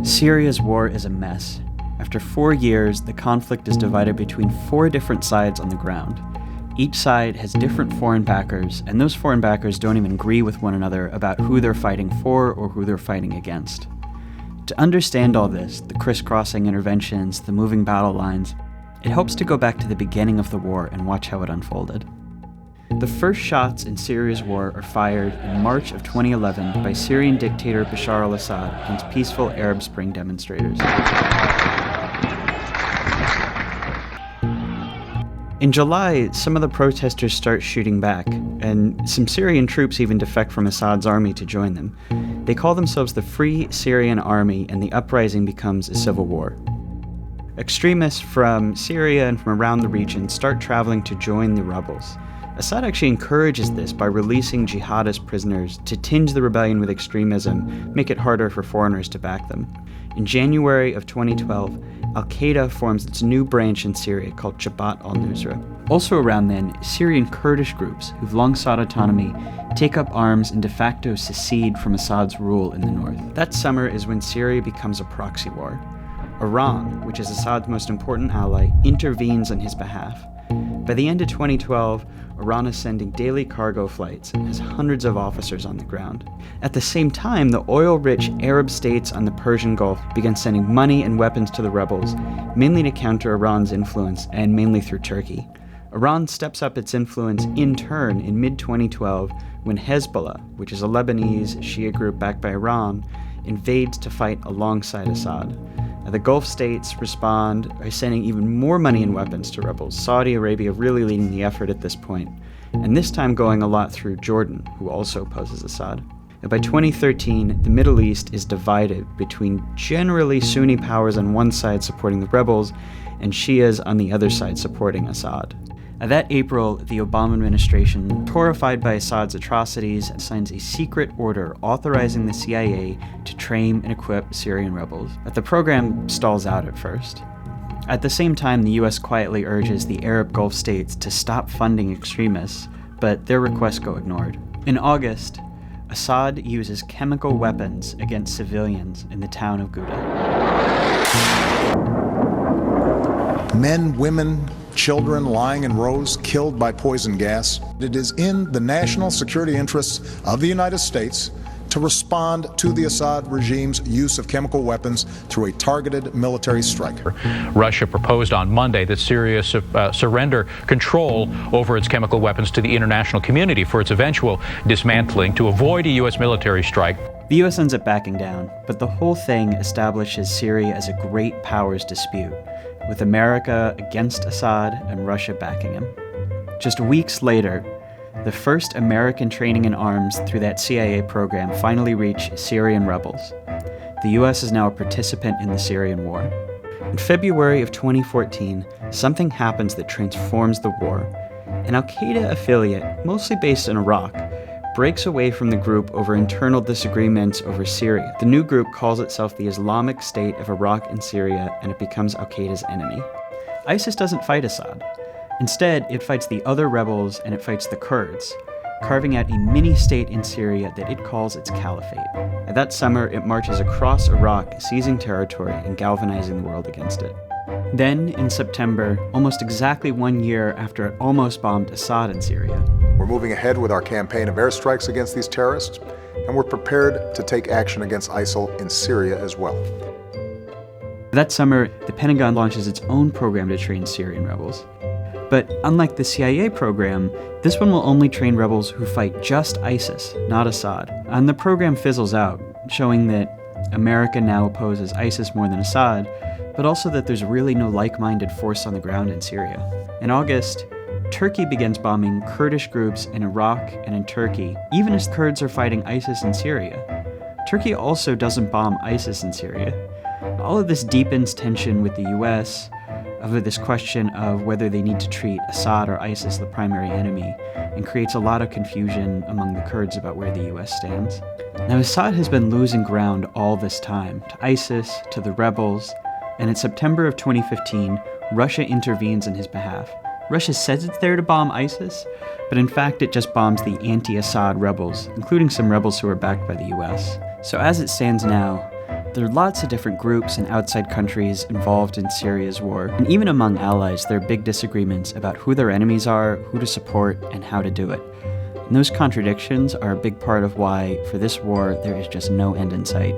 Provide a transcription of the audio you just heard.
Syria's war is a mess. After 4 years, the conflict is divided between 4 different sides on the ground. Each side has different foreign backers, and those foreign backers don't even agree with one another about who they're fighting for or who they're fighting against. To understand all this, the crisscrossing interventions, the moving battle lines, it helps to go back to the beginning of the war and watch how it unfolded. The first shots in Syria's war are fired in March of 2011 by Syrian dictator Bashar al-Assad against peaceful Arab Spring demonstrators. In July, some of the protesters start shooting back, and some Syrian troops even defect from Assad's army to join them. They call themselves the Free Syrian Army, and the uprising becomes a civil war. Extremists from Syria and from around the region start traveling to join the rebels. Assad actually encourages this by releasing jihadist prisoners to tinge the rebellion with extremism, make it harder for foreigners to back them. In January of 2012, al-Qaeda forms its new branch in Syria called Jabhat al-Nusra. Also around then, Syrian Kurdish groups who've long sought autonomy take up arms and de facto secede from Assad's rule in the north. That summer is when Syria becomes a proxy war. Iran, which is Assad's most important ally, intervenes on his behalf. By the end of 2012, Iran is sending daily cargo flights and has hundreds of officers on the ground. At the same time, the oil-rich Arab states on the Persian Gulf begin sending money and weapons to the rebels, mainly to counter Iran's influence and mainly through Turkey. Iran steps up its influence in turn in mid-2012 when Hezbollah, which is a Lebanese Shia group backed by Iran, invades to fight alongside Assad. The Gulf states respond by sending even more money and weapons to rebels, Saudi Arabia really leading the effort at this point, and this time going a lot through Jordan, who also opposes Assad. And by 2013, the Middle East is divided between generally Sunni powers on one side supporting the rebels and Shias on the other side supporting Assad. That April, the Obama administration, horrified by Assad's atrocities, signs a secret order authorizing the CIA to train and equip Syrian rebels. But the program stalls out at first. At the same time, the US quietly urges the Arab Gulf states to stop funding extremists, but their requests go ignored. In August, Assad uses chemical weapons against civilians in the town of Ghouta. Men, women, children lying in rows, killed by poison gas. It is in the national security interests of the United States to respond to the Assad regime's use of chemical weapons through a targeted military strike. Russia proposed on Monday that Syria surrender control over its chemical weapons to the international community for its eventual dismantling to avoid a U.S. military strike. The US ends up backing down, but the whole thing establishes Syria as a great powers dispute, with America against Assad and Russia backing him. Just weeks later, the first American training in arms through that CIA program finally reached Syrian rebels. The US is now a participant in the Syrian war. In February of 2014, something happens that transforms the war. An al-Qaeda affiliate, mostly based in Iraq, breaks away from the group over internal disagreements over Syria. The new group calls itself the Islamic State of Iraq and Syria, and it becomes al-Qaeda's enemy. ISIS doesn't fight Assad. Instead, it fights the other rebels and it fights the Kurds, carving out a mini-state in Syria that it calls its caliphate. And that summer, it marches across Iraq, seizing territory and galvanizing the world against it. Then, in September, almost exactly 1 year after it almost bombed Assad in Syria, We're moving ahead with our campaign of airstrikes against these terrorists, and we're prepared to take action against ISIL in Syria as well. that summer, the Pentagon launches its own program to train Syrian rebels. But unlike the CIA program, this one will only train rebels who fight just ISIS, not Assad. And the program fizzles out, showing that America now opposes ISIS more than Assad, but also that there's really no like-minded force on the ground in Syria. In August, Turkey begins bombing Kurdish groups in Iraq and in Turkey, even as Kurds are fighting ISIS in Syria. Turkey also doesn't bomb ISIS in Syria. All of this deepens tension with the US over this question of whether they need to treat Assad or ISIS the primary enemy, and creates a lot of confusion among the Kurds about where the US stands. Now, Assad has been losing ground all this time, to ISIS, to the rebels, and in September of 2015, Russia intervenes on his behalf. Russia says it's there to bomb ISIS, but in fact it just bombs the anti-Assad rebels, including some rebels who are backed by the US. So as it stands now, There are lots of different groups and outside countries involved in Syria's war, and even among allies there are big disagreements about who their enemies are, who to support, and how to do it. And those contradictions are a big part of why, for this war, there is just no end in sight.